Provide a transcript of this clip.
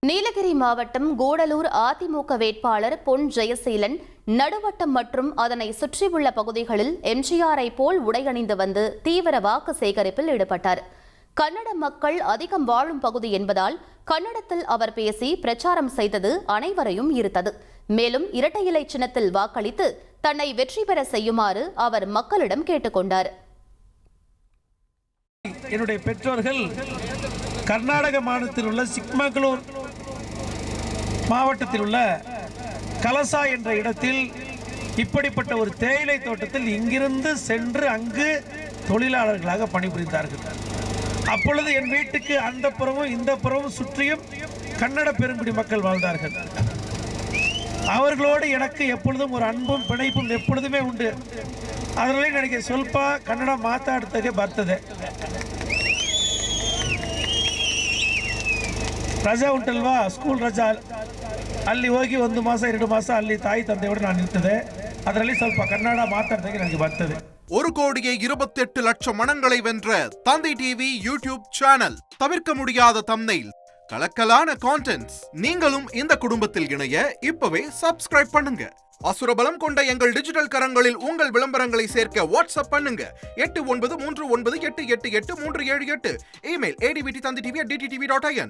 நீலகிரி மாவட்டம் கூடலூர் அதிமுக வேட்பாளர் பொன் ஜெயசீலன் நடுவட்டம் மற்றும் அதனை சுற்றியுள்ள பகுதிகளில் எம்ஜிஆரை போல் உடையணிந்து வந்து தீவிர வாக்கு சேகரிப்பில் ஈடுபட்டார். கன்னட மக்கள் அதிகம் வாழும் பகுதி என்பதால் கன்னடத்தில் அவர் பேசி பிரச்சாரம் செய்தது அனைவரையும் ஈர்த்தது. மேலும் இரட்டை இலை சின்னத்தில் வாக்களித்து தன்னை வெற்றி பெற செய்யுமாறு அவர் மக்களிடம் கேட்டுக்கொண்டார். என்னுடைய பெற்றோர்கள் கர்நாடக மாநிலத்தில் உள்ள சிக்மகளூர் மாவட்டத்தில் உள்ள கலசா என்ற இடத்தில் இப்படிப்பட்ட ஒரு தேயிலை தோட்டத்தில் இங்கிருந்து சென்று அங்கு தொழிலாளர்களாக பணிபுரிந்தார்கள். அப்பொழுது என் வீட்டுக்கு அந்த புறமும் இந்த புறமும் சுற்றியும் கன்னட பெருங்குடி மக்கள் வாழ்ந்தார்கள். அவர்களோடு எனக்கு எப்பொழுதும் ஒரு அன்பும் பிணைப்பும் எப்பொழுதுமே உண்டு. ಅದರಲ್ಲಿ ನನಗೆ ಸ್ವಲ್ಪ ಕನ್ನಡ ಮಾತಾಡ್ತಾಗೆ ಬರ್ತದೆ. ರಜಾ ಉಂಟಲ್ವಾ, ಸ್ಕೂಲ್ ರಜಾ, ಅಲ್ಲಿ ಹೋಗಿ 1 ಮಾಸ 2 ಮಾಸ ಅಲ್ಲಿ ತಾಯಿ ತಂದೆயோடு ನಾನು ಇರ್ತದೆ. ಅದರಲ್ಲಿ ಸ್ವಲ್ಪ ಕನ್ನಡ ಮಾತಾಡ್ತಾಗೆ ನನಗೆ ಬರ್ತದೆ. 1,28 லட்சம் மனங்களை வென்ற தந்தி டிவி யூடியூப் சேனல். தவிர்க்க முடியாத தம்ப்நெயில், கலக்கலான கான்டென்ட்ஸ். நீங்களும் இந்த குடும்பத்தில் இணைய இப்பவே சப்ஸ்கிரைப் பண்ணுங்க. அசுரபலம் கொண்ட எங்கள் டிஜிட்டல் கரங்களில் உங்கள் விளம்பரங்களை சேர்க்க வாட்ஸ்அப் பண்ணுங்க. 8939888378. Email advtthanditv@dttv.in.